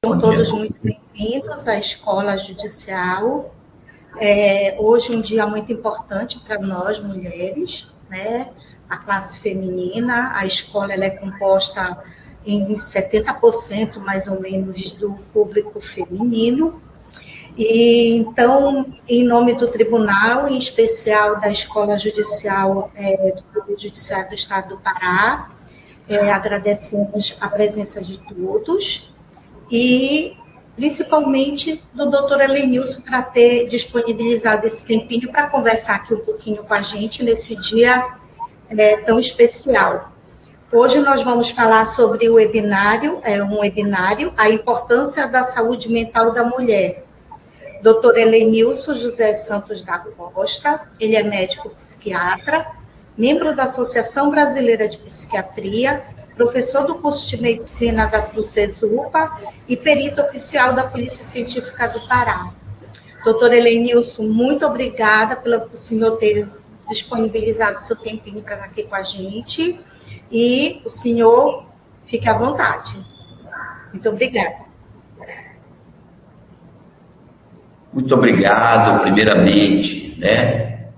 Sejam todos muito bem-vindos à Escola Judicial. Hoje é um dia muito importante para nós, mulheres, né? A classe feminina. A escola ela é composta em 70% mais ou menos do público feminino. E, então, em nome do Tribunal, em especial da Escola Judicial do Poder Judiciário do Estado do Pará, agradecemos a presença de todos e principalmente do doutor Helenilson para ter disponibilizado esse tempinho para conversar aqui um pouquinho com a gente nesse dia tão especial. Hoje nós vamos falar sobre um webinário, a importância da saúde mental da mulher. Dr. Helenilson José Santos da Costa, ele é médico psiquiatra, membro da Associação Brasileira de Psiquiatria, professor do curso de Medicina da FUCESUPA e perito oficial da Polícia Científica do Pará. Doutor Helenilson, muito obrigada pelo senhor ter disponibilizado seu tempinho para estar aqui com a gente. E o senhor fique à vontade. Muito obrigada. Muito obrigado, primeiramente,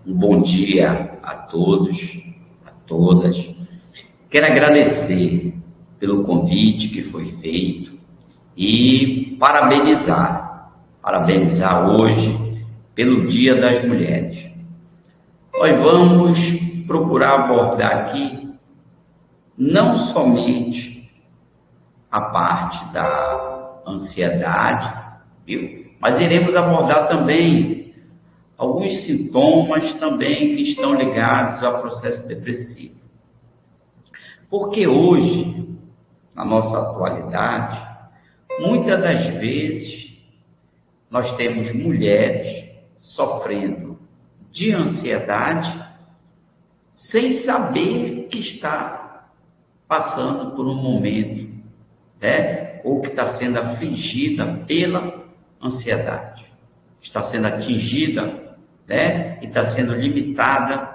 um bom dia a todos, a todas. Quero agradecer pelo convite que foi feito e parabenizar hoje pelo Dia das Mulheres. Nós vamos procurar abordar aqui não somente a parte da ansiedade, mas iremos abordar também alguns sintomas também que estão ligados ao processo depressivo. Porque hoje, na nossa atualidade, muitas das vezes, nós temos mulheres sofrendo de ansiedade sem saber que está passando por um momento, ou que está sendo afligida pela ansiedade. Está sendo atingida, e está sendo limitada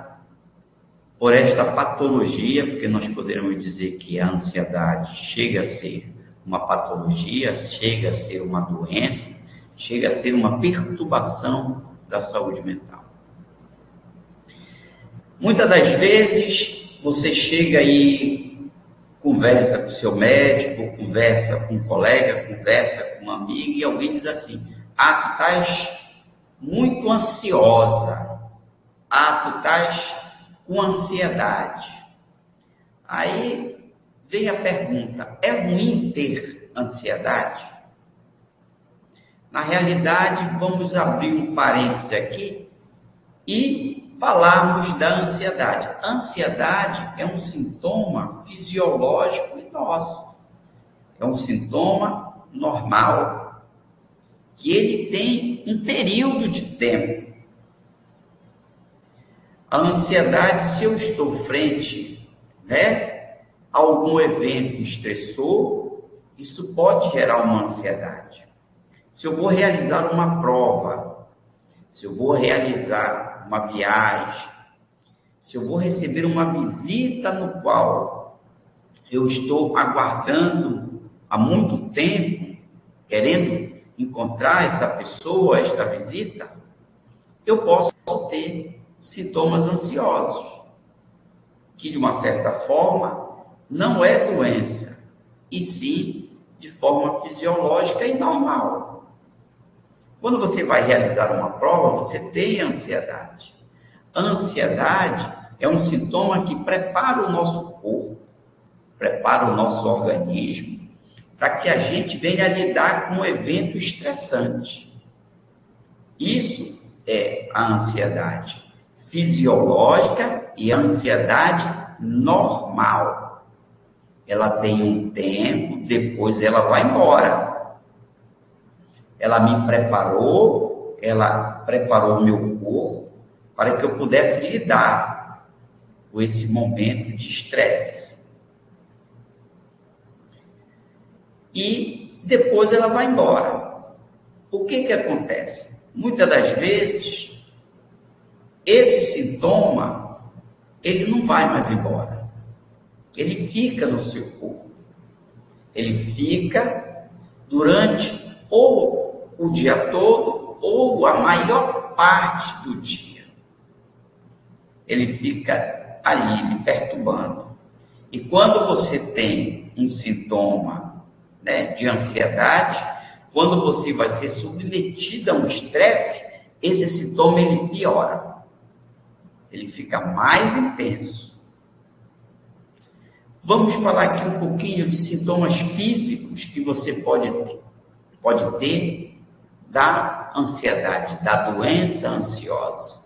por esta patologia, porque nós poderíamos dizer que a ansiedade chega a ser uma patologia, chega a ser uma doença, chega a ser uma perturbação da saúde mental. Muitas das vezes você chega e conversa com o seu médico, conversa com um colega, conversa com uma amiga e alguém diz assim: tu estás muito ansiosa, tu estás com ansiedade. Aí vem a pergunta: é ruim ter ansiedade? Na realidade, vamos abrir um parêntese aqui e falarmos da ansiedade. A ansiedade é um sintoma fisiológico e nosso. É um sintoma normal, que ele tem um período de tempo. A ansiedade, se eu estou frente a algum evento estressor, isso pode gerar uma ansiedade. Se eu vou realizar uma prova, se eu vou realizar uma viagem, se eu vou receber uma visita no qual eu estou aguardando há muito tempo, querendo encontrar essa pessoa, esta visita, eu posso ter sintomas ansiosos, que de uma certa forma não é doença, e sim de forma fisiológica e normal. Quando você vai realizar uma prova, você tem ansiedade. A ansiedade é um sintoma que prepara o nosso corpo, prepara o nosso organismo, para que a gente venha lidar com um evento estressante. Isso é a ansiedade fisiológica e a ansiedade normal. Ela tem um tempo, depois ela vai embora. Ela me preparou, ela preparou o meu corpo para que eu pudesse lidar com esse momento de estresse. E depois ela vai embora. O que acontece? Muitas das vezes, esse sintoma, ele não vai mais embora. Ele fica no seu corpo. Ele fica durante ou o dia todo ou a maior parte do dia. Ele fica ali lhe perturbando. E quando você tem um sintoma, né, de ansiedade, quando você vai ser submetido a um estresse, esse sintoma ele piora. Ele fica mais intenso. Vamos falar aqui um pouquinho de sintomas físicos que você pode ter da ansiedade, da doença ansiosa.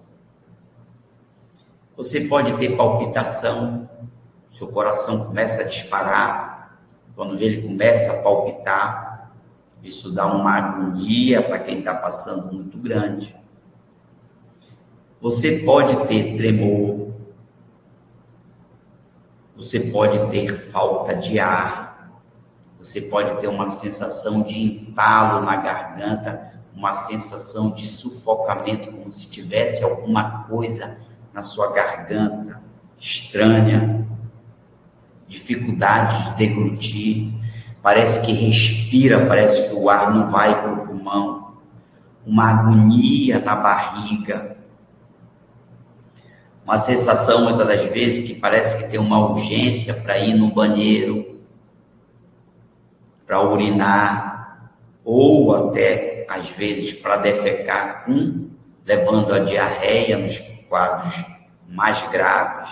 Você pode ter palpitação, seu coração começa a disparar, quando ele começa a palpitar, isso dá uma agonia para quem está passando muito grande. Você pode ter tremor, você pode ter falta de ar, você pode ter uma sensação de entalo na garganta, uma sensação de sufocamento, como se tivesse alguma coisa na sua garganta estranha, dificuldade de deglutir, parece que respira, parece que o ar não vai para o pulmão, uma agonia na barriga, uma sensação muitas das vezes que parece que tem uma urgência para ir no banheiro, para urinar, ou até às vezes para defecar, levando a diarreia nos quadros mais graves.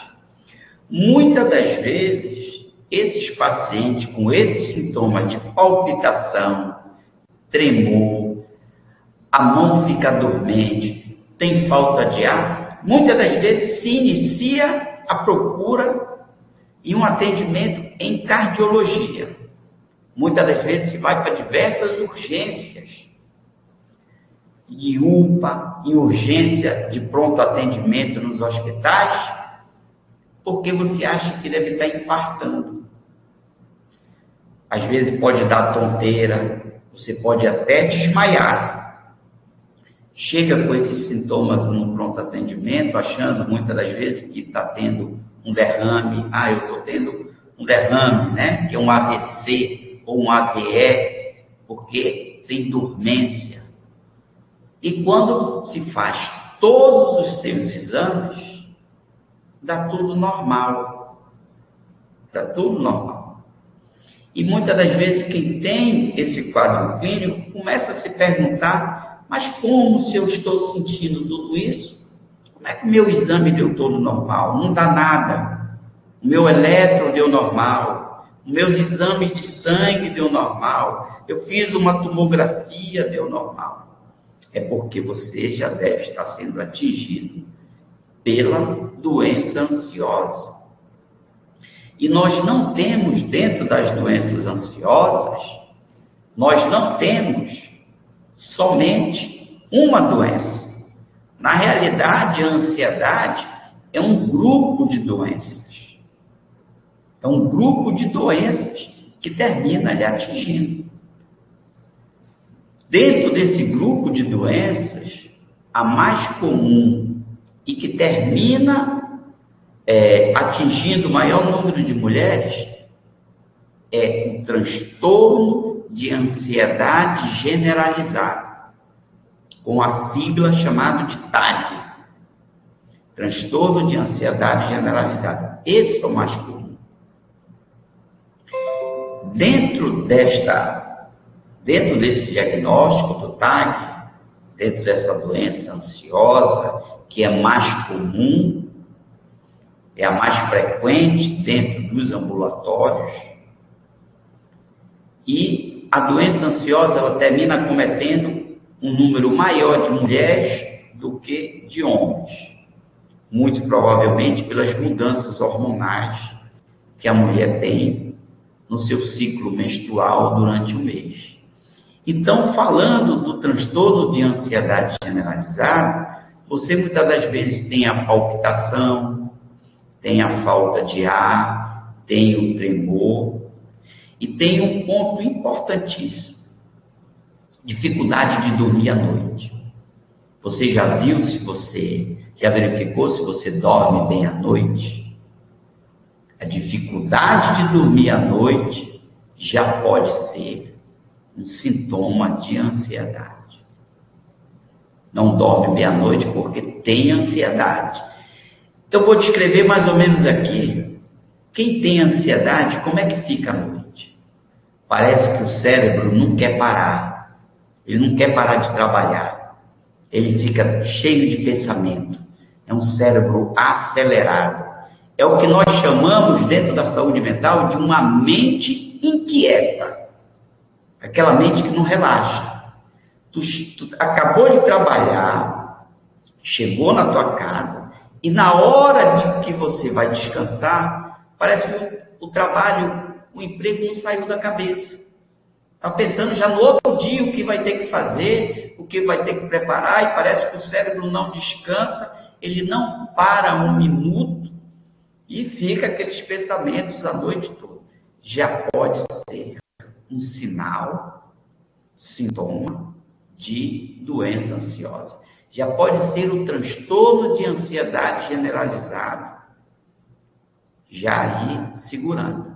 Muitas das vezes, esses pacientes com esses sintomas de palpitação, tremor, a mão fica dormente, tem falta de ar, muitas das vezes se inicia a procura e um atendimento em cardiologia. Muitas das vezes se vai para diversas urgências, de UPA, em urgência de pronto atendimento nos hospitais, porque você acha que deve estar infartando. Às vezes pode dar tonteira, você pode até desmaiar. Chega com esses sintomas no pronto atendimento, achando muitas das vezes que está tendo um derrame. Eu estou tendo um derrame, né? Que é um AVC ou um AVE, porque tem dormência. E quando se faz todos os seus exames, dá tudo normal. Dá tudo normal. E muitas das vezes quem tem esse quadro clínico começa a se perguntar, mas como se eu estou sentindo tudo isso? Como é que o meu exame deu todo normal? Não dá nada. O meu eletro deu normal. Os meus exames de sangue deu normal. Eu fiz uma tomografia, deu normal. É porque você já deve estar sendo atingido pela doença ansiosa. E nós não temos, dentro das doenças ansiosas, nós não temos somente uma doença. Na realidade, a ansiedade é um grupo de doenças. É um grupo de doenças que termina lhe atingindo. Dentro desse grupo de doenças, a mais comum e que termina atingindo o maior número de mulheres é o transtorno de ansiedade generalizada, com a sigla chamada de TAG, transtorno de ansiedade generalizada. Esse é o mais comum. Dentro desse diagnóstico do TAG, dentro dessa doença ansiosa, que é mais comum, é a mais frequente dentro dos ambulatórios, e a doença ansiosa ela termina acometendo um número maior de mulheres do que de homens, muito provavelmente pelas mudanças hormonais que a mulher tem no seu ciclo menstrual durante o mês. Então, falando do transtorno de ansiedade generalizada, você muitas das vezes tem a palpitação, tem a falta de ar, tem o tremor, e tem um ponto importantíssimo, dificuldade de dormir à noite. Você já verificou se você dorme bem à noite? A dificuldade de dormir à noite já pode ser um sintoma de ansiedade. Não dorme meia-noite porque tem ansiedade. Eu vou descrever mais ou menos aqui. Quem tem ansiedade, como é que fica à noite? Parece que o cérebro não quer parar. Ele não quer parar de trabalhar. Ele fica cheio de pensamento. É um cérebro acelerado. É o que nós chamamos, dentro da saúde mental, de uma mente inquieta. Aquela mente que não relaxa. Tu acabou de trabalhar, chegou na tua casa, e na hora de que você vai descansar, parece que o trabalho, o emprego não saiu da cabeça. Está pensando já no outro dia o que vai ter que fazer, o que vai ter que preparar, e parece que o cérebro não descansa, ele não para um minuto, e fica aqueles pensamentos a noite toda. Já pode ser um sinal, sintoma de doença ansiosa. Já pode ser o transtorno de ansiedade generalizado, já aí segurando.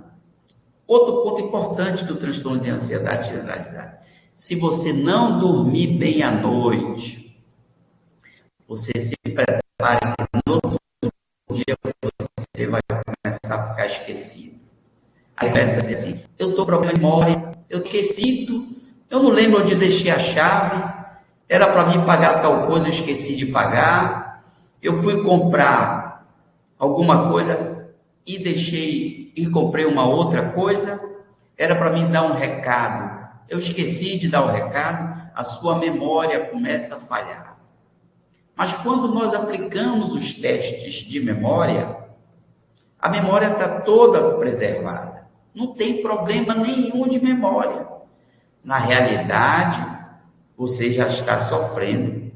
Outro ponto importante do transtorno de ansiedade generalizada: se você não dormir bem à noite, você se prepare que no outro dia você vai começar a ficar esquecido. Aí começa a dizer assim: eu estou com problema de memória, eu esqueci, eu não lembro onde deixei a chave, era para mim pagar tal coisa, eu esqueci de pagar, eu fui comprar alguma coisa e comprei uma outra coisa, era para mim dar um recado, eu esqueci de dar o recado. A sua memória começa a falhar. Mas quando nós aplicamos os testes de memória, a memória está toda preservada. Não tem problema nenhum de memória. Na realidade, você já está sofrendo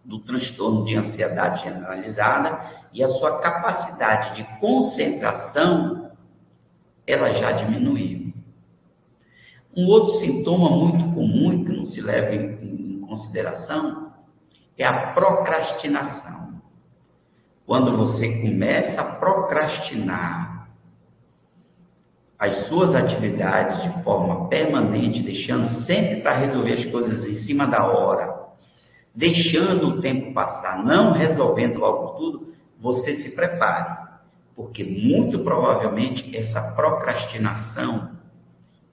do transtorno de ansiedade generalizada e a sua capacidade de concentração, ela já diminuiu. Um outro sintoma muito comum, que não se leva em consideração, é a procrastinação. Quando você começa a procrastinar as suas atividades de forma permanente, deixando sempre para resolver as coisas em cima da hora, deixando o tempo passar, não resolvendo logo tudo, você se prepare, porque muito provavelmente essa procrastinação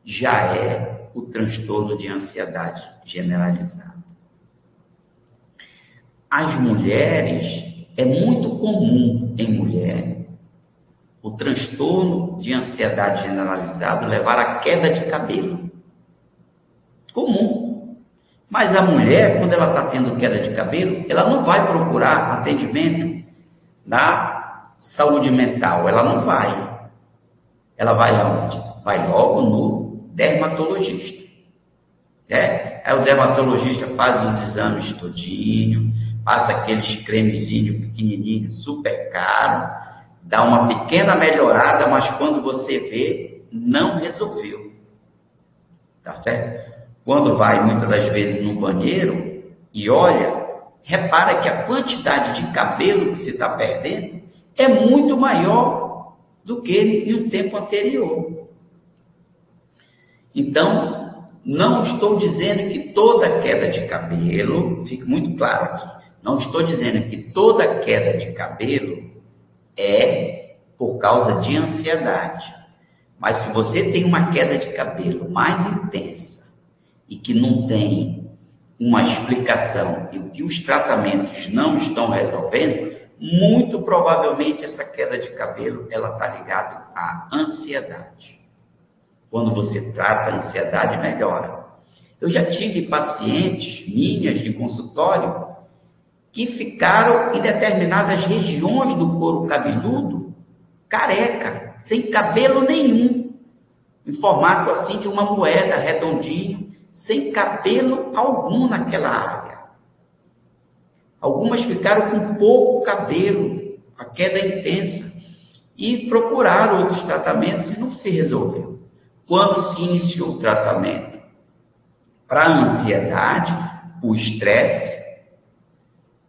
já é o transtorno de ansiedade generalizada. As mulheres, é muito comum em mulher o transtorno de ansiedade generalizado levar à queda de cabelo. Comum. Mas a mulher, quando ela está tendo queda de cabelo, ela não vai procurar atendimento na saúde mental. Ela não vai. Ela vai aonde? Vai logo no dermatologista. Aí o dermatologista faz os exames todinho, passa aqueles cremezinhos pequenininhos, super caro, dá uma pequena melhorada, mas quando você vê, não resolveu. Tá certo? Quando vai muitas das vezes no banheiro e olha, repara que a quantidade de cabelo que você está perdendo é muito maior do que em um tempo anterior. Então, não estou dizendo que toda queda de cabelo, fique muito claro aqui, não estou dizendo que toda queda de cabelo é por causa de ansiedade. Mas se você tem uma queda de cabelo mais intensa e que não tem uma explicação e que os tratamentos não estão resolvendo, muito provavelmente essa queda de cabelo ela está ligada à ansiedade. Quando você trata a ansiedade, melhora. Eu já tive pacientes minhas de consultório que ficaram em determinadas regiões do couro cabeludo careca, sem cabelo nenhum, em formato assim de uma moeda redondinho, sem cabelo algum naquela área. Algumas ficaram com pouco cabelo, a queda intensa, e procuraram outros tratamentos e não se resolveu. Quando se iniciou o tratamento para a ansiedade, o estresse,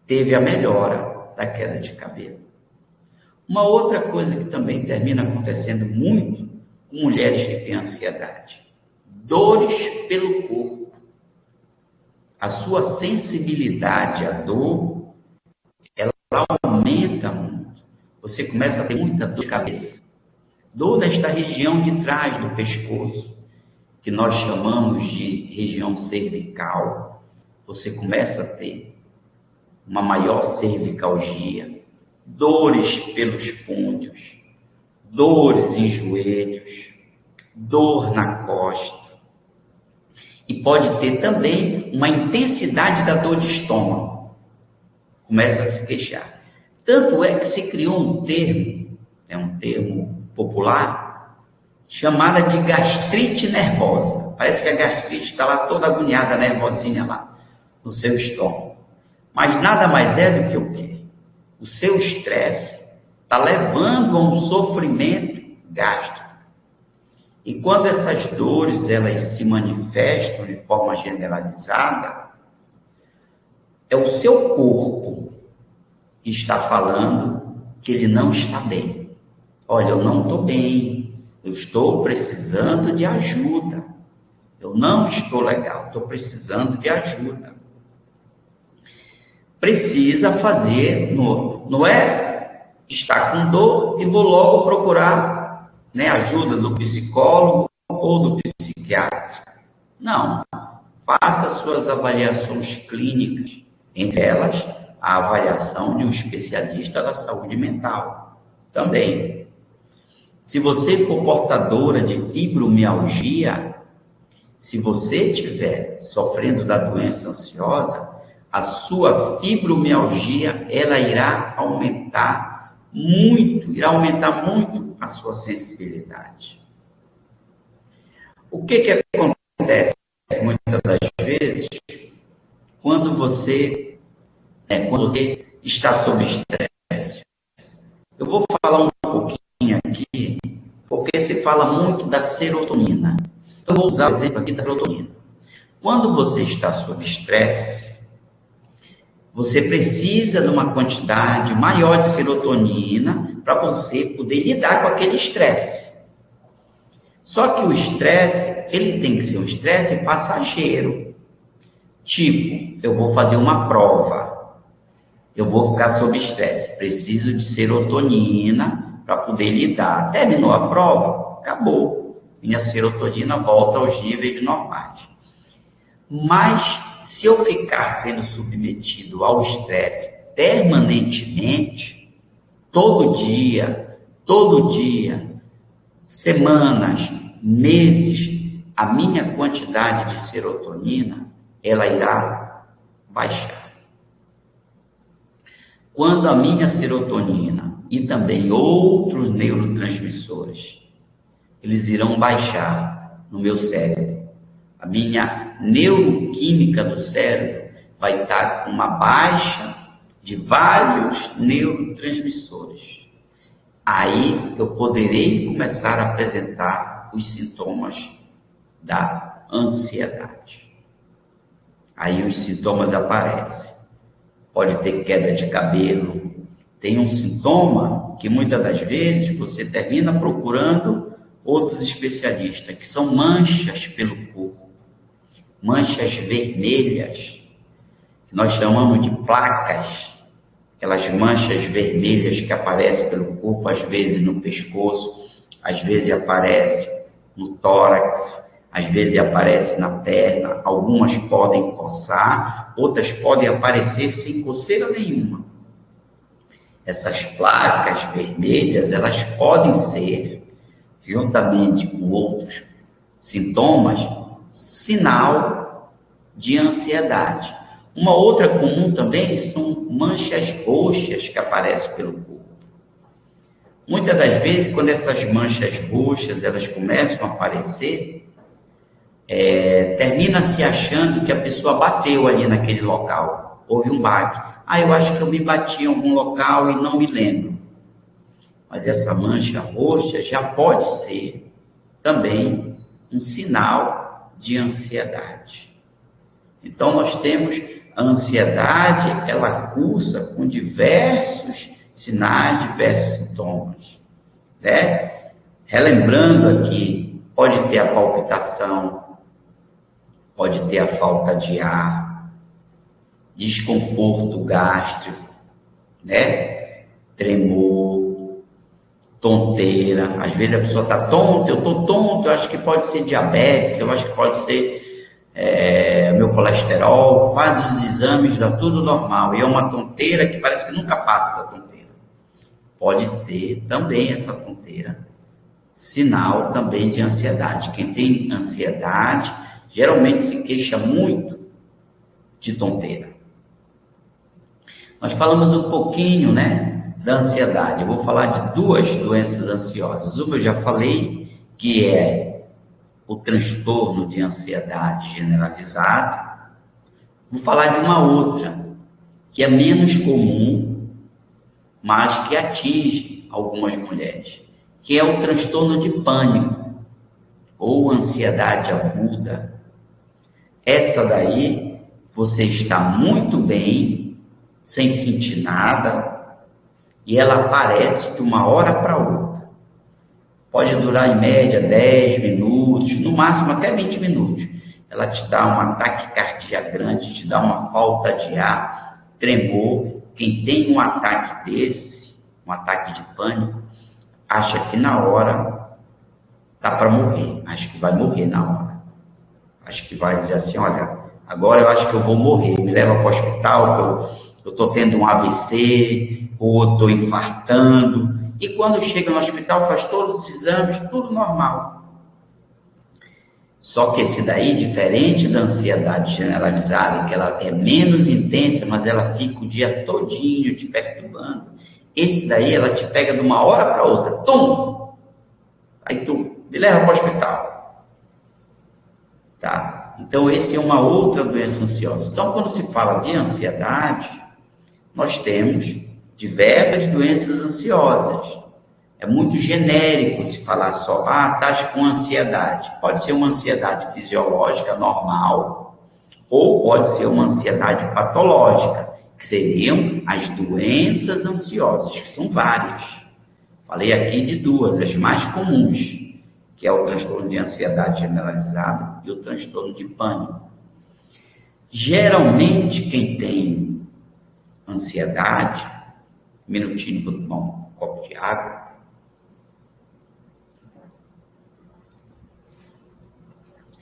teve a melhora da queda de cabelo. Uma outra coisa que também termina acontecendo muito com mulheres que têm ansiedade Dores pelo corpo. A sua sensibilidade à dor, ela aumenta muito. Você começa a ter muita dor de cabeça. Dor nesta região de trás do pescoço, que nós chamamos de região cervical. Você começa a ter uma maior cervicalgia, dores pelos punhos, dores em joelhos, dor na costa. E pode ter também uma intensidade da dor de estômago. Começa a se queixar. Tanto é que se criou um termo, é um termo popular, chamada de gastrite nervosa. Parece que a gastrite está lá toda agoniada, nervosinha lá, no seu estômago. Mas nada mais é do que o quê? O seu estresse está levando a um sofrimento gástrico. E quando essas dores elas se manifestam de forma generalizada, é o seu corpo que está falando que ele não está bem. Olha, eu não estou bem, eu estou precisando de ajuda. Eu não estou legal, estou precisando de ajuda. Precisa fazer, não é estar com dor e vou logo procurar ajuda do psicólogo ou do psiquiatra. Não, faça suas avaliações clínicas, entre elas a avaliação de um especialista da saúde mental também. Se você for portadora de fibromialgia, se você estiver sofrendo da doença ansiosa, a sua fibromialgia ela irá aumentar muito a sua sensibilidade. O que acontece muitas das vezes quando você está sob estresse? Eu vou falar um pouquinho aqui, porque se fala muito da serotonina. Então, eu vou usar o exemplo aqui da serotonina. Quando você está sob estresse, você precisa de uma quantidade maior de serotonina para você poder lidar com aquele estresse. Só que o estresse, ele tem que ser um estresse passageiro. Tipo, eu vou fazer uma prova, eu vou ficar sob estresse, preciso de serotonina para poder lidar. Terminou a prova, acabou. Minha serotonina volta aos níveis normais. Mas se eu ficar sendo submetido ao estresse permanentemente, todo dia, semanas, meses, a minha quantidade de serotonina, ela irá baixar. Quando a minha serotonina e também outros neurotransmissores, eles irão baixar no meu cérebro, a minha neuroquímica do cérebro vai estar com uma baixa de vários neurotransmissores. Aí eu poderei começar a apresentar os sintomas da ansiedade. Aí os sintomas aparecem. Pode ter queda de cabelo. Tem um sintoma que muitas das vezes você termina procurando outros especialistas, que são manchas pelo corpo. Manchas vermelhas, que nós chamamos de placas, aquelas manchas vermelhas que aparecem pelo corpo, às vezes no pescoço, às vezes aparece no tórax, às vezes aparece na perna, algumas podem coçar, outras podem aparecer sem coceira nenhuma. Essas placas vermelhas, elas podem ser, juntamente com outros sintomas, sinal de ansiedade. Uma outra comum também são manchas roxas que aparecem pelo corpo. Muitas das vezes, quando essas manchas roxas elas começam a aparecer, termina se achando que a pessoa bateu ali naquele local. Houve um baque. Eu acho que eu me bati em algum local e não me lembro. Mas essa mancha roxa já pode ser também um sinal de ansiedade. Então nós temos a ansiedade, ela cursa com diversos sinais, diversos sintomas, né? Relembrando aqui, pode ter a palpitação, pode ter a falta de ar, desconforto gástrico, né? Tremor, tonteira. Às vezes a pessoa está tonta, eu estou tonto, eu acho que pode ser diabetes, eu acho que pode ser meu colesterol, faz os exames, dá tudo normal. E é uma tonteira que parece que nunca passa essa tonteira. Pode ser também essa tonteira sinal também de ansiedade. Quem tem ansiedade geralmente se queixa muito de tonteira. Nós falamos um pouquinho, né, da ansiedade. Eu vou falar de duas doenças ansiosas. Uma eu já falei, que é o transtorno de ansiedade generalizada. Vou falar de uma outra, que é menos comum, mas que atinge algumas mulheres, que é o transtorno de pânico, ou ansiedade aguda. Essa daí, você está muito bem, sem sentir nada, e ela aparece de uma hora para outra. Pode durar em média 10 minutos, no máximo até 20 minutos. Ela te dá um ataque cardíaco grande, te dá uma falta de ar, tremor. Quem tem um ataque desse, um ataque de pânico, acha que na hora tá para morrer, acha que vai morrer na hora. Acho que vai dizer assim, olha, agora eu acho que eu vou morrer, me leva para o hospital, eu estou tendo um AVC, ou estou infartando. E quando chega no hospital, faz todos os exames, tudo normal. Só que esse daí, diferente da ansiedade generalizada, que ela é menos intensa, mas ela fica o dia todinho te perturbando, esse daí, ela te pega de uma hora para outra, tum! Aí tu me leva para o hospital. Tá? Então, esse é uma outra doença ansiosa. Então, quando se fala de ansiedade, nós temos diversas doenças ansiosas. É muito genérico se falar só, estás com ansiedade. Pode ser uma ansiedade fisiológica normal, ou pode ser uma ansiedade patológica, que seriam as doenças ansiosas, que são várias. Falei aqui de duas, as mais comuns, que é o transtorno de ansiedade generalizada e o transtorno de pânico. Geralmente, quem tem ansiedade, um minutinho, vou tomar um copo de água.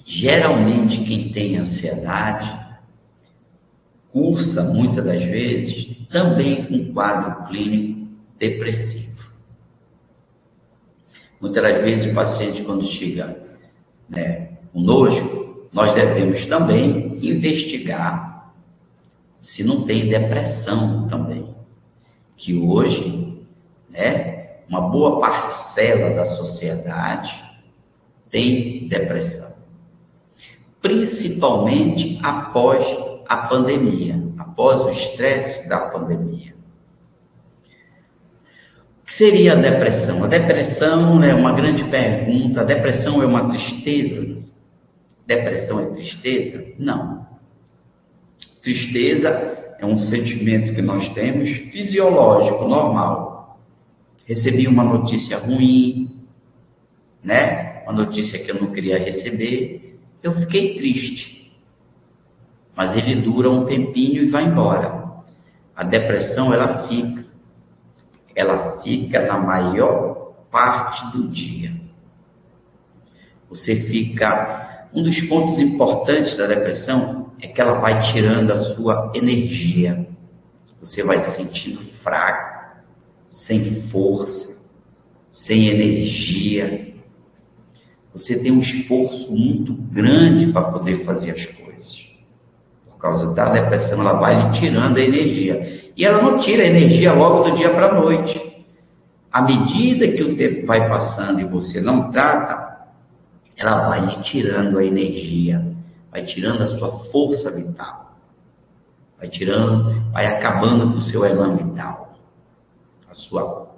Geralmente, quem tem ansiedade, cursa, muitas das vezes, também com quadro clínico depressivo. Muitas das vezes, o paciente, quando chega conosco, nós devemos também investigar se não tem depressão também. Que hoje, uma boa parcela da sociedade tem depressão. Principalmente após a pandemia, após o estresse da pandemia. O que seria a depressão? A depressão é uma grande pergunta. A depressão é uma tristeza? Depressão é tristeza? Não. Tristeza é um sentimento que nós temos fisiológico, normal. Recebi uma notícia ruim, uma notícia que eu não queria receber, eu fiquei triste. Mas ele dura um tempinho e vai embora. A depressão, ela fica na maior parte do dia. Você fica... Um dos pontos importantes da depressão é que ela vai tirando a sua energia. Você vai se sentindo fraco, sem força, sem energia. Você tem um esforço muito grande para poder fazer as coisas. Por causa da depressão, ela vai lhe tirando a energia. E ela não tira a energia logo do dia para a noite. À medida que o tempo vai passando e você não trata, ela vai lhe tirando a energia, vai tirando a sua força vital, vai acabando com o seu elan vital, a sua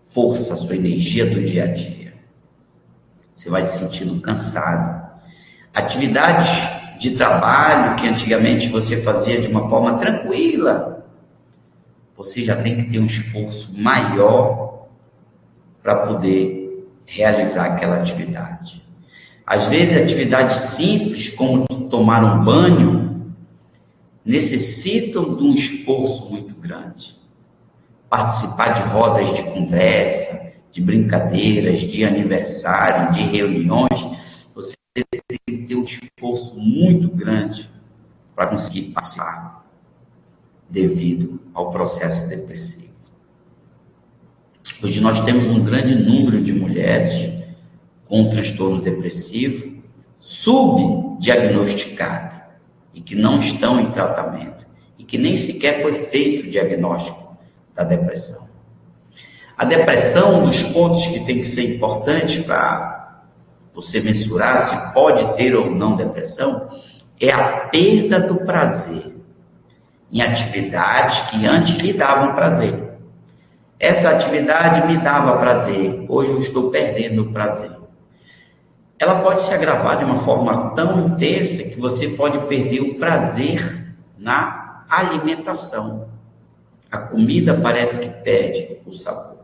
força, a sua energia do dia a dia. Você vai se sentindo cansado. Atividades de trabalho que antigamente você fazia de uma forma tranquila, você já tem que ter um esforço maior para poder realizar aquela atividade. Às vezes, atividades simples, como tomar um banho, necessitam de um esforço muito grande. Participar de rodas de conversa, de brincadeiras, de aniversário, de reuniões, você tem que ter um esforço muito grande para conseguir passar devido ao processo depressivo. Hoje nós temos um grande número de mulheres com transtorno depressivo subdiagnosticado e que não estão em tratamento e que nem sequer foi feito o diagnóstico da depressão. A depressão, um dos pontos que tem que ser importante para você mensurar se pode ter ou não depressão, é a perda do prazer em atividades que antes lhe davam prazer. Essa atividade me dava prazer, hoje eu estou perdendo o prazer. Ela pode se agravar de uma forma tão intensa que você pode perder o prazer na alimentação. A comida parece que perde o sabor.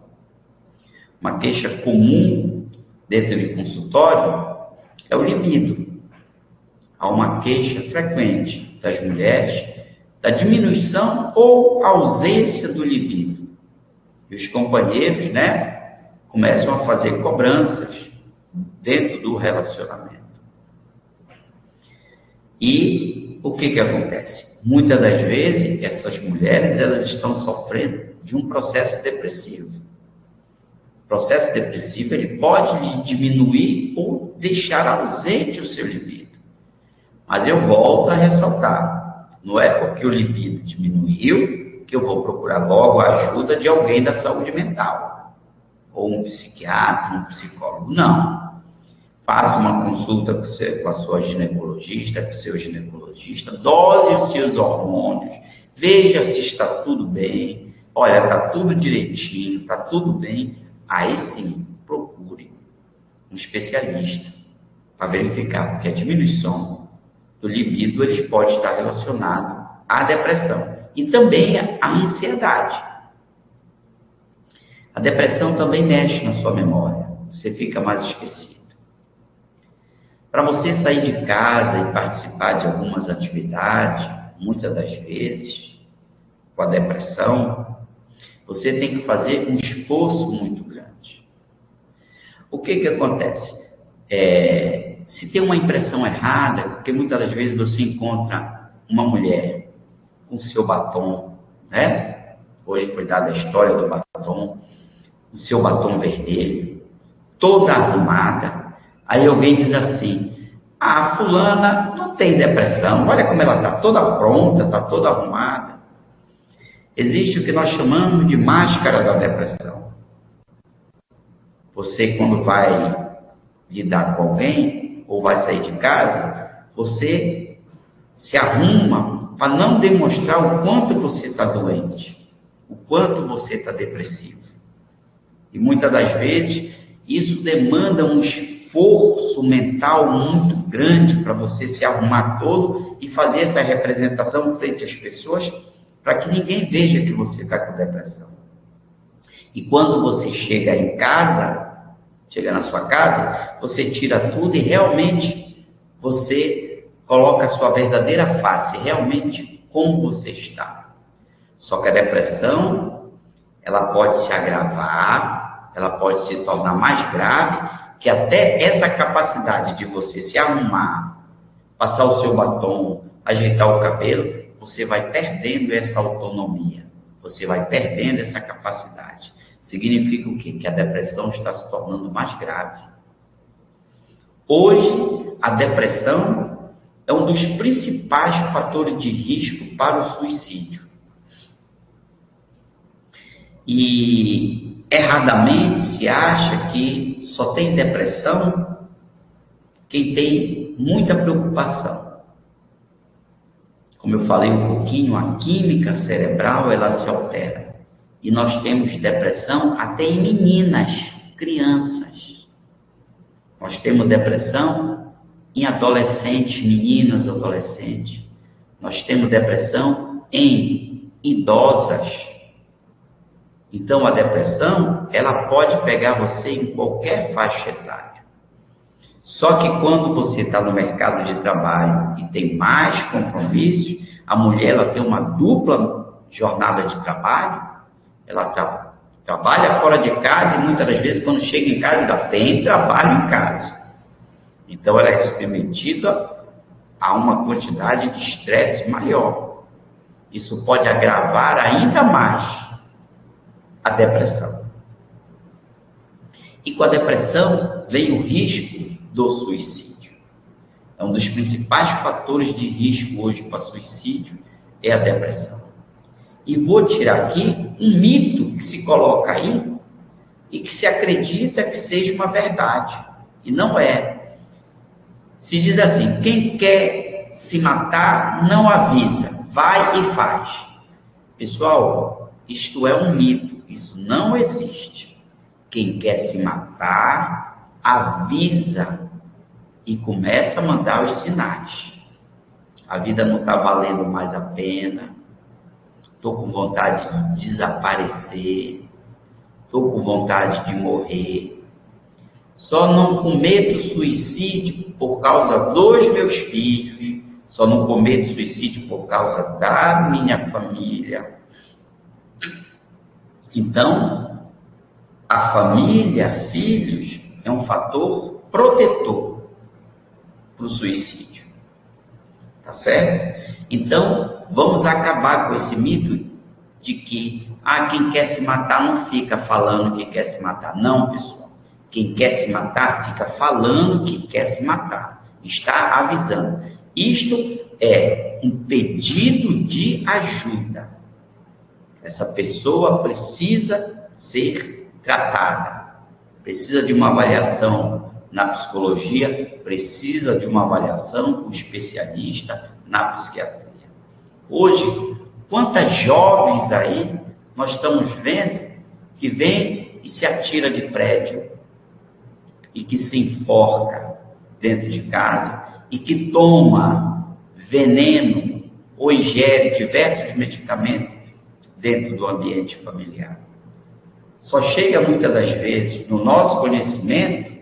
Uma queixa comum dentro de consultório é o libido. Há uma queixa frequente das mulheres da diminuição ou ausência do libido. E os companheiros, começam a fazer cobranças dentro do relacionamento. E o que acontece? Muitas das vezes, essas mulheres, elas estão sofrendo de um processo depressivo. O processo depressivo, ele pode diminuir ou deixar ausente o seu libido. Mas eu volto a ressaltar, não é porque o libido diminuiu que eu vou procurar logo a ajuda de alguém da saúde mental, ou um psiquiatra, um psicólogo. Não. Faça uma consulta com a sua ginecologista, com o seu ginecologista, dose os seus hormônios, veja se está tudo bem, olha, está tudo direitinho, está tudo bem, aí sim, procure um especialista para verificar, porque a diminuição do libido ele pode estar relacionado à depressão e também à ansiedade. A depressão também mexe na sua memória, você fica mais esquecido. Para você sair de casa e participar de algumas atividades, muitas das vezes, com a depressão, você tem que fazer um esforço muito grande. O que acontece? Se tem uma impressão errada, porque muitas das vezes você encontra uma mulher com seu batom, Hoje foi dada a história do batom, o seu batom vermelho, toda arrumada. Aí alguém diz assim, a fulana não tem depressão, olha como ela está toda pronta, está toda arrumada. Existe o que nós chamamos de máscara da depressão. Você, quando vai lidar com alguém, ou vai sair de casa, você se arruma para não demonstrar o quanto você está doente, o quanto você está depressivo. E muitas das vezes, isso demanda um esforço mental muito grande para você se arrumar todo e fazer essa representação frente às pessoas para que ninguém veja que você está com depressão. E quando você chega em casa, chega na sua casa, você tira tudo e realmente você coloca a sua verdadeira face, realmente como você está. Só que a depressão, ela pode se agravar, ela pode se tornar mais grave, que até essa capacidade de você se arrumar, passar o seu batom, ajeitar o cabelo, você vai perdendo essa autonomia, você vai perdendo essa capacidade. Significa o quê? Que a depressão está se tornando mais grave. Hoje, a depressão é um dos principais fatores de risco para o suicídio. E erradamente se acha que só tem depressão quem tem muita preocupação. Como eu falei um pouquinho, a química cerebral ela se altera. E nós temos depressão até em meninas, crianças. Nós temos depressão em adolescentes, meninas, adolescentes. Nós temos depressão em idosas. Então, a depressão, ela pode pegar você em qualquer faixa etária. Só que quando você está no mercado de trabalho e tem mais compromissos, a mulher ela tem uma dupla jornada de trabalho, ela trabalha fora de casa e muitas das vezes quando chega em casa ela tem trabalho em casa. Então ela é submetida a uma quantidade de estresse maior. Isso pode agravar ainda mais a depressão. E com a depressão vem o risco do suicídio. É um dos principais fatores de risco hoje para suicídio é a depressão. E vou tirar aqui um mito que se coloca aí e que se acredita que seja uma verdade. E não é. Se diz assim, quem quer se matar não avisa, vai e faz. Pessoal, isto é um mito, isso não existe. Quem quer se matar, avisa e começa a mandar os sinais. A vida não está valendo mais a pena, estou com vontade de desaparecer, estou com vontade de morrer. Só não cometo suicídio por causa dos meus filhos, só não cometo suicídio por causa da minha família. Então, a família, filhos, é um fator protetor para o suicídio. Tá certo? Então, vamos acabar com esse mito de que quem quer se matar não fica falando que quer se matar. Não, pessoal. Quem quer se matar fica falando que quer se matar. Está avisando. Isto é um pedido de ajuda. Essa pessoa precisa ser tratada. Precisa de uma avaliação na psicologia, precisa de uma avaliação com especialista na psiquiatria. Hoje, quantas jovens aí nós estamos vendo que vem e se atira de prédio e que se enforca dentro de casa e que toma veneno ou ingere diversos medicamentos dentro do ambiente familiar. Só chega muitas das vezes no nosso conhecimento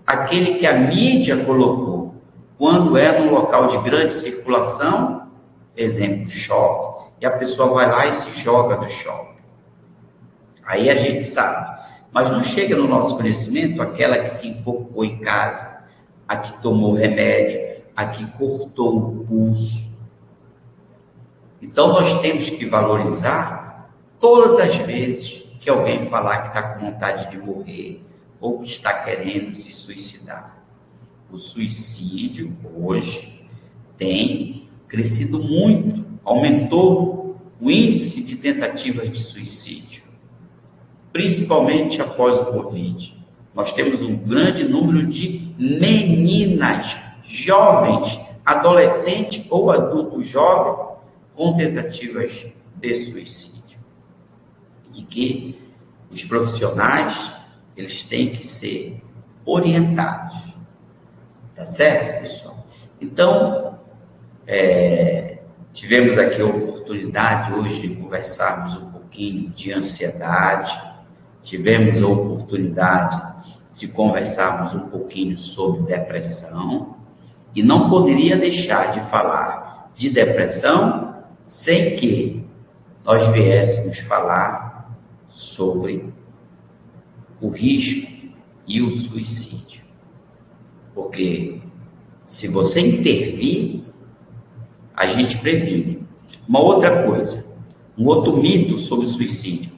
aquele que a mídia colocou, quando é num local de grande circulação, exemplo, shopping, e a pessoa vai lá e se joga do shopping. Aí a gente sabe, mas não chega no nosso conhecimento aquela que se enforcou em casa, a que tomou remédio, a que cortou o pulso. Então nós temos que valorizar todas as vezes que alguém falar que está com vontade de morrer ou que está querendo se suicidar. O suicídio hoje tem crescido muito, aumentou o índice de tentativas de suicídio, principalmente após o Covid. Nós temos um grande número de meninas, jovens, adolescentes ou adultos jovens com tentativas de suicídio. E que os profissionais, eles têm que ser orientados. Tá certo, pessoal? Então, tivemos aqui a oportunidade hoje de conversarmos um pouquinho de ansiedade, tivemos a oportunidade de conversarmos um pouquinho sobre depressão, e não poderia deixar de falar de depressão sem que nós viéssemos falar sobre o risco e o suicídio. Porque se você intervir, a gente previne. Uma outra coisa, um outro mito sobre suicídio.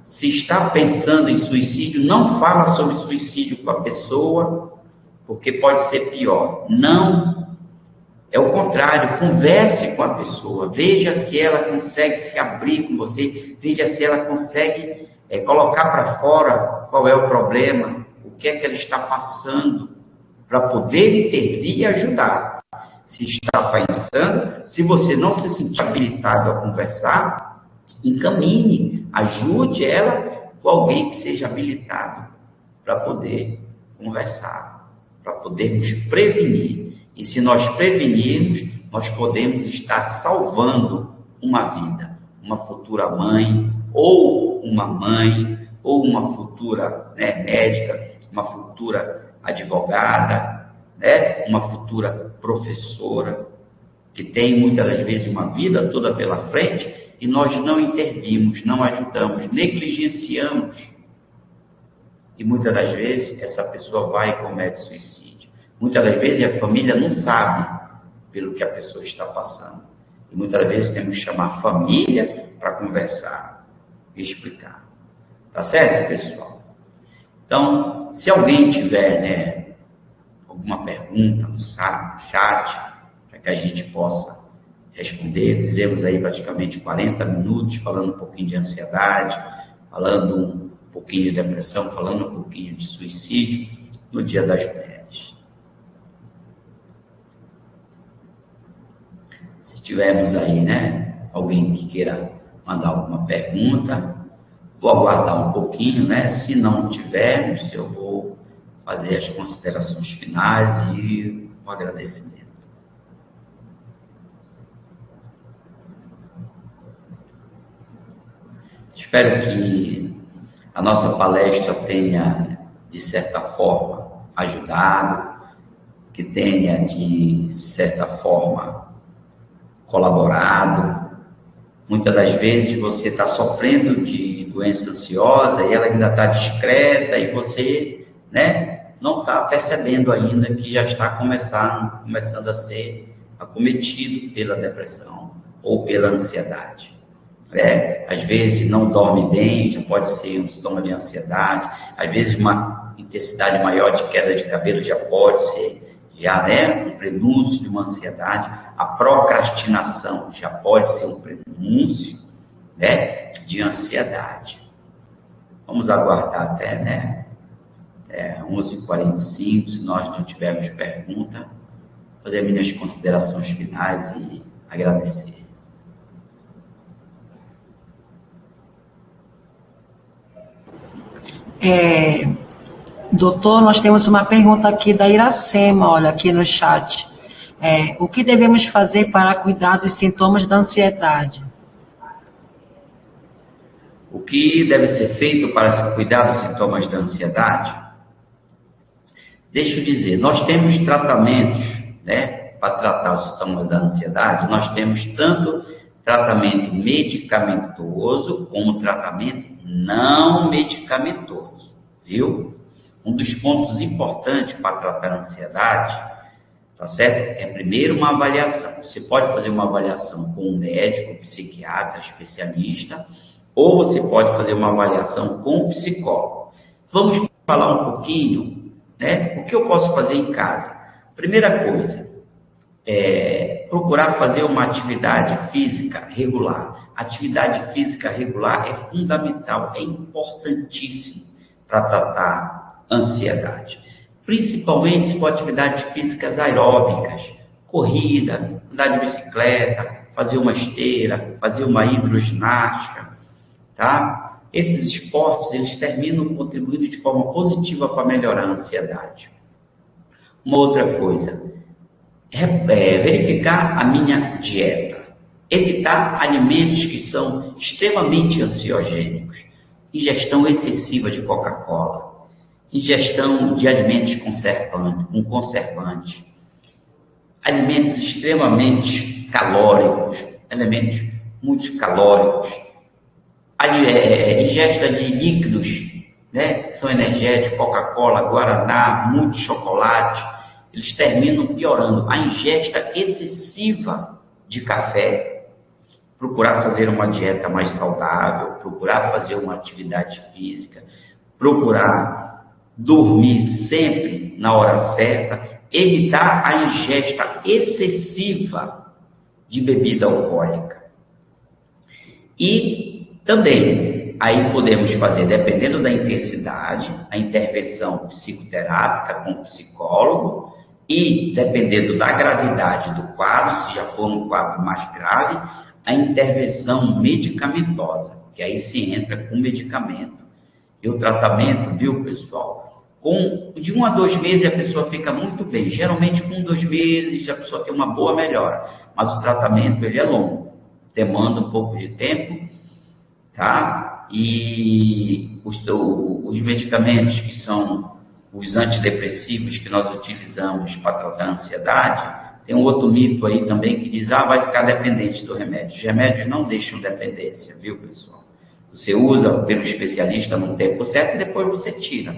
Se está pensando em suicídio, não fala sobre suicídio com a pessoa, porque pode ser pior. Não. É o contrário, converse com a pessoa, veja se ela consegue se abrir com você, veja se ela consegue colocar para fora qual é o problema, o que é que ela está passando, para poder intervir e ajudar. Se está pensando, se você não se sentir habilitado a conversar, encaminhe, ajude ela com alguém que seja habilitado para poder conversar, para podermos prevenir. E se nós prevenirmos, nós podemos estar salvando uma vida, uma futura mãe, ou uma futura médica, uma futura advogada, advogada, né? Uma futura professora, que tem muitas das vezes uma vida toda pela frente, e nós não intervimos, não ajudamos, negligenciamos. E muitas das vezes essa pessoa vai e comete suicídio. Muitas das vezes a família não sabe pelo que a pessoa está passando. E muitas das vezes temos que chamar a família para conversar e explicar. Tá certo, pessoal? Então, se alguém tiver, né, alguma pergunta no chat, para que a gente possa responder, fizemos aí praticamente 40 minutos falando um pouquinho de ansiedade, falando um pouquinho de depressão, falando um pouquinho de suicídio no Dia das Mulheres. Se tivermos aí, né, alguém que queira mandar alguma pergunta, vou aguardar um pouquinho, né? Se não tivermos, eu vou fazer as considerações finais e o agradecimento. Espero que a nossa palestra tenha, de certa forma, ajudado, que tenha, de certa forma, colaborado. Muitas das vezes você está sofrendo de doença ansiosa e ela ainda está discreta e você, né, não está percebendo ainda que já está começando a ser acometido pela depressão ou pela ansiedade. Às vezes não dorme bem, já pode ser um sintoma de ansiedade. Às vezes uma intensidade maior de queda de cabelo já pode ser, né, um prenúncio de uma ansiedade. A procrastinação já pode ser um prenúncio, né, de ansiedade. Vamos aguardar até, né, 11h45, se nós não tivermos pergunta, fazer minhas considerações finais e agradecer. Doutor, nós temos uma pergunta aqui da Iracema, olha, aqui no chat. O que devemos fazer para cuidar dos sintomas da ansiedade? O que deve ser feito para se cuidar dos sintomas da ansiedade? Deixa eu dizer, nós temos tratamentos, né, para tratar os sintomas da ansiedade. Nós temos tanto tratamento medicamentoso como tratamento não medicamentoso, viu? Um dos pontos importantes para tratar a ansiedade, tá certo? É primeiro uma avaliação. Você pode fazer uma avaliação com um médico, um psiquiatra, especialista, ou você pode fazer uma avaliação com um psicólogo. Vamos falar um pouquinho, né? O que eu posso fazer em casa? Primeira coisa, procurar fazer uma atividade física regular. Atividade física regular é fundamental, é importantíssimo para tratar ansiedade. Principalmente se for atividades físicas aeróbicas, corrida, andar de bicicleta, fazer uma esteira, fazer uma hidroginástica, tá? Esses esportes, eles terminam contribuindo de forma positiva para melhorar a ansiedade. Uma outra coisa, verificar a minha dieta. Evitar alimentos que são extremamente ansiogênicos. Ingestão excessiva de Coca-Cola. Ingestão de alimentos com conservantes. Alimentos extremamente calóricos. Alimentos muito calóricos. Ingesta de líquidos, né, que são energéticos, Coca-Cola, Guaraná, muito chocolate. Eles terminam piorando. A ingesta excessiva de café. Procurar fazer uma dieta mais saudável, procurar fazer uma atividade física, procurar dormir sempre na hora certa, evitar a ingesta excessiva de bebida alcoólica. E também, aí podemos fazer, dependendo da intensidade, a intervenção psicoterápica com o psicólogo e, dependendo da gravidade do quadro, se já for um quadro mais grave, a intervenção medicamentosa, que aí se entra com medicamento. E o tratamento, viu, pessoal? De 1 a 2 meses a pessoa fica muito bem. Geralmente com 2 meses a pessoa tem uma boa melhora. Mas o tratamento, ele é longo. Demanda um pouco de tempo, tá? E os medicamentos que são os antidepressivos que nós utilizamos para tratar a ansiedade, tem um outro mito aí também que diz, vai ficar dependente do remédio. Os remédios não deixam dependência, viu, pessoal? Você usa pelo especialista no tempo certo e depois você tira,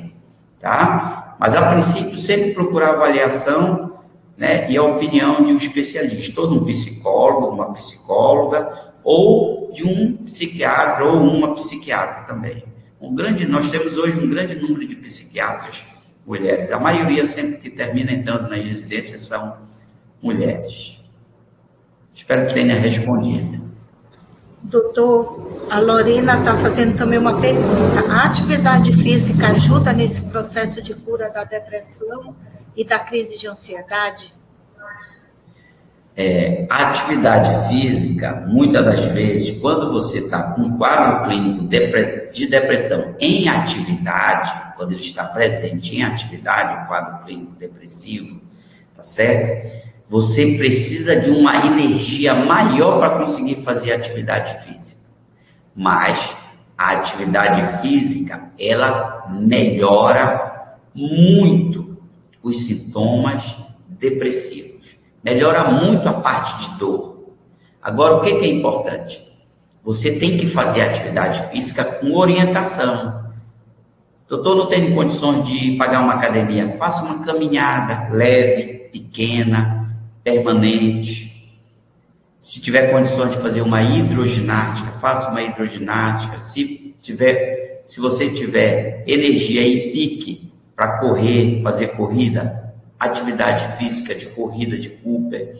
tá? Mas, a princípio, sempre procurar avaliação, né, e a opinião de um especialista, ou de um psicólogo, uma psicóloga, ou de um psiquiatra ou uma psiquiatra também. Nós temos hoje um grande número de psiquiatras mulheres. A maioria sempre que termina entrando na residência são mulheres. Espero que tenha respondido. Doutor, a Lorena está fazendo também uma pergunta. A atividade física ajuda nesse processo de cura da depressão e da crise de ansiedade? A atividade física, muitas das vezes, quando você está com um quadro clínico de depressão em atividade, quando ele está presente em atividade, um quadro clínico depressivo, tá certo? Você precisa de uma energia maior para conseguir fazer atividade física. Mas a atividade física, ela melhora muito os sintomas depressivos. Melhora muito a parte de dor. Agora, o que é importante? Você tem que fazer atividade física com orientação. Doutor, não tenho condições de pagar uma academia. Faça uma caminhada leve, pequena, permanente. Se tiver condições de fazer uma hidroginástica, faça uma hidroginástica. Se você tiver energia e pique para correr, fazer corrida, atividade física de corrida de Cooper.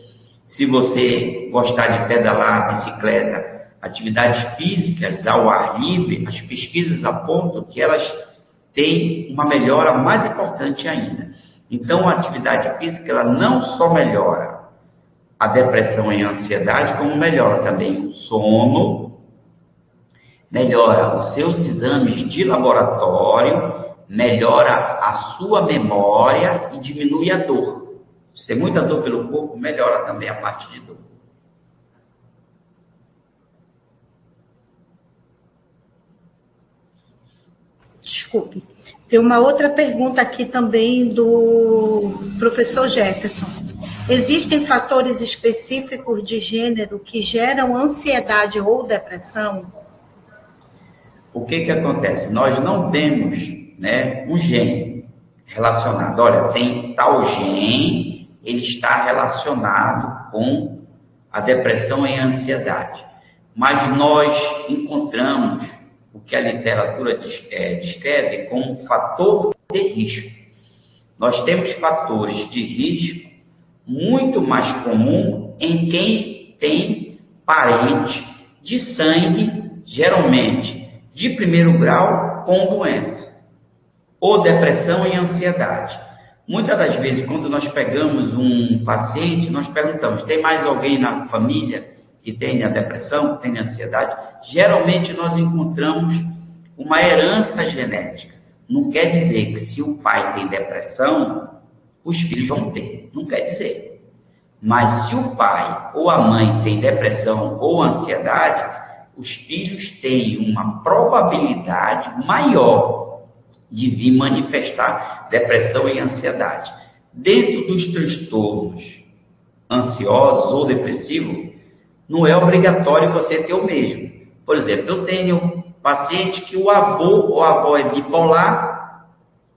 Se você gostar de pedalar, bicicleta, atividades físicas ao ar livre, as pesquisas apontam que elas têm uma melhora mais importante ainda. Então, a atividade física, ela não só melhora a depressão e a ansiedade, como melhora também o sono, melhora os seus exames de laboratório, melhora a sua memória e diminui a dor. Se tem muita dor pelo corpo, melhora também a parte de dor. Desculpe. Tem uma outra pergunta aqui também do professor Jefferson. Existem fatores específicos de gênero que geram ansiedade ou depressão? O que acontece? Nós não temos, um gene relacionado. Olha, tem tal gene, ele está relacionado com a depressão e a ansiedade. Mas nós encontramos o que a literatura descreve como fator de risco. Nós temos fatores de risco muito mais comum em quem tem parente de sangue, geralmente de primeiro grau, com doença, ou depressão e ansiedade. Muitas das vezes, quando nós pegamos um paciente, nós perguntamos, tem mais alguém na família que tenha depressão, que tenha ansiedade? Geralmente nós encontramos uma herança genética. Não quer dizer que se o pai tem depressão, os filhos vão ter. Não quer dizer. Mas se o pai ou a mãe tem depressão ou ansiedade, os filhos têm uma probabilidade maior de vir manifestar depressão e ansiedade. Dentro dos transtornos ansiosos ou depressivos, não é obrigatório você ter o mesmo. Por exemplo, eu tenho paciente que o avô ou a avó é bipolar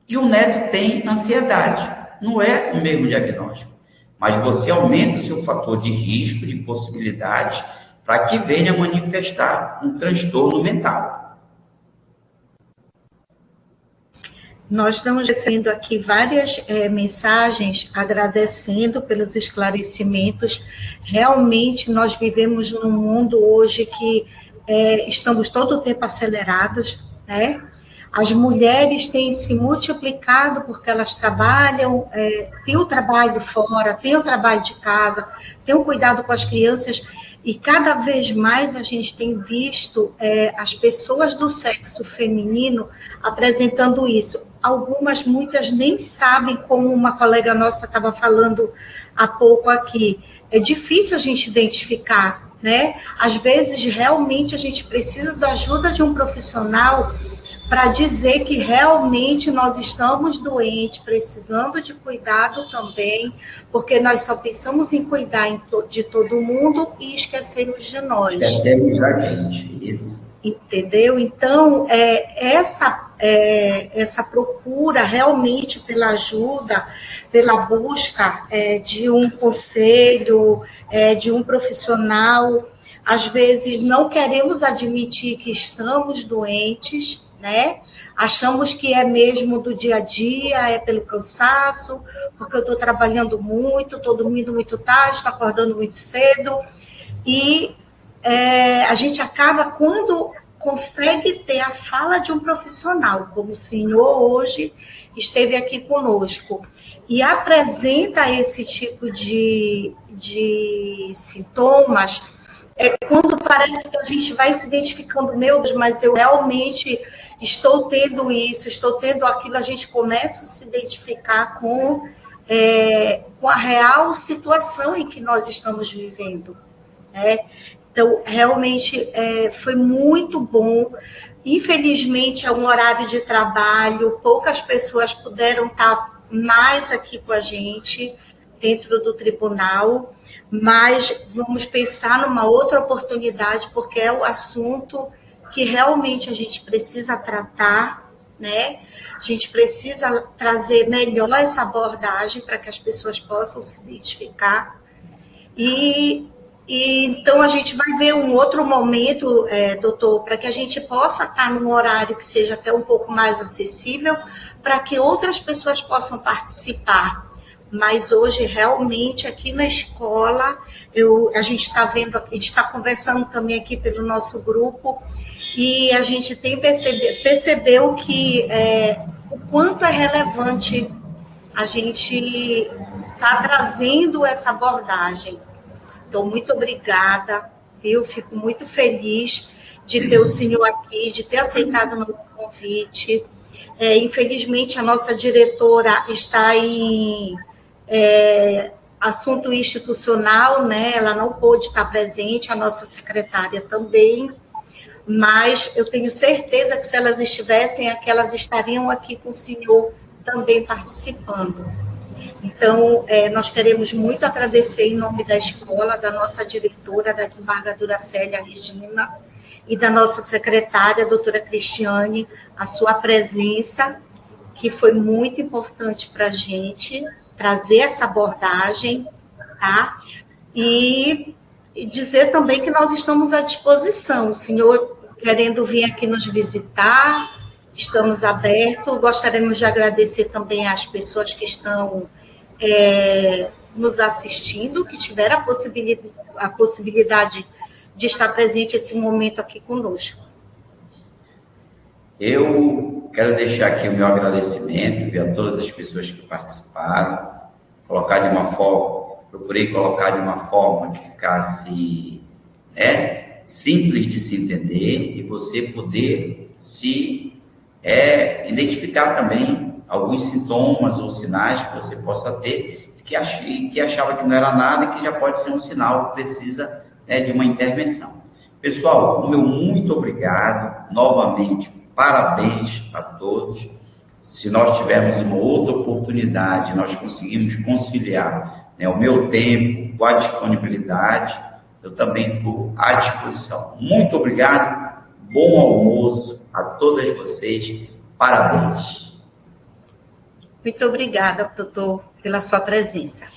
e o neto tem ansiedade. Não é o mesmo diagnóstico, mas você aumenta o seu fator de risco, de possibilidades, para que venha manifestar um transtorno mental. Nós estamos recebendo aqui várias mensagens agradecendo pelos esclarecimentos. Realmente, nós vivemos num mundo hoje que estamos todo o tempo acelerados, né? As mulheres têm se multiplicado porque elas trabalham, têm o trabalho fora, têm o trabalho de casa, têm o cuidado com as crianças. E cada vez mais a gente tem visto as pessoas do sexo feminino apresentando isso. Muitas nem sabem, como uma colega nossa estava falando há pouco aqui. É difícil a gente identificar, né? Às vezes, realmente, a gente precisa da ajuda de um profissional para dizer que realmente nós estamos doentes, precisando de cuidado também, porque nós só pensamos em cuidar de todo mundo e esquecemos de nós. Esquecemos da gente, isso. Entendeu? Então, essa procura realmente pela ajuda, pela busca de um conselho, de um profissional, às vezes não queremos admitir que estamos doentes, né? Achamos que é mesmo do dia a dia, é pelo cansaço, porque eu estou trabalhando muito, estou dormindo muito tarde, estou acordando muito cedo, e a gente acaba, quando consegue ter a fala de um profissional, como o senhor hoje esteve aqui conosco, e apresenta esse tipo de sintomas, quando parece que a gente vai se identificando, meu Deus, mas eu realmente estou tendo isso, estou tendo aquilo, a gente começa a se identificar com a real situação em que nós estamos vivendo, né? Então, realmente, foi muito bom. Infelizmente, é um horário de trabalho, poucas pessoas puderam estar mais aqui com a gente, dentro do tribunal, mas vamos pensar numa outra oportunidade, porque é o assunto que realmente a gente precisa tratar, né? A gente precisa trazer melhor essa abordagem para que as pessoas possam se identificar. E então a gente vai ver um outro momento, doutor, para que a gente possa estar num horário que seja até um pouco mais acessível, para que outras pessoas possam participar. Mas hoje, realmente, aqui na escola, a gente está vendo, a gente está conversando também aqui pelo nosso grupo, e a gente percebeu que o quanto é relevante a gente estar trazendo essa abordagem. Então, muito obrigada, eu fico muito feliz de ter o senhor aqui, de ter aceitado o nosso convite. Infelizmente, a nossa diretora está em assunto institucional, né? Ela não pôde estar presente, a nossa secretária também, mas eu tenho certeza que se elas estivessem aqui, elas estariam aqui com o senhor também participando. Então, nós queremos muito agradecer em nome da escola, da nossa diretora, da desembargadora Célia Regina, e da nossa secretária, a doutora Cristiane, a sua presença, que foi muito importante para a gente trazer essa abordagem, tá? E dizer também que nós estamos à disposição. O senhor querendo vir aqui nos visitar, estamos abertos. Gostaríamos de agradecer também às pessoas que estão nos assistindo, que tiveram a possibilidade de estar presente esse momento aqui conosco. Eu quero deixar aqui o meu agradecimento a todas as pessoas que participaram, procurei colocar de uma forma que ficasse simples de se entender e você poder se identificar também alguns sintomas ou sinais que você possa ter que achava que não era nada e que já pode ser um sinal que precisa de uma intervenção. Pessoal, o meu muito obrigado, novamente, parabéns a todos. Se nós tivermos uma outra oportunidade, nós conseguimos conciliar o meu tempo com a disponibilidade, eu também estou à disposição. Muito obrigado, bom almoço a todas vocês, parabéns. Muito obrigada, doutor, pela sua presença.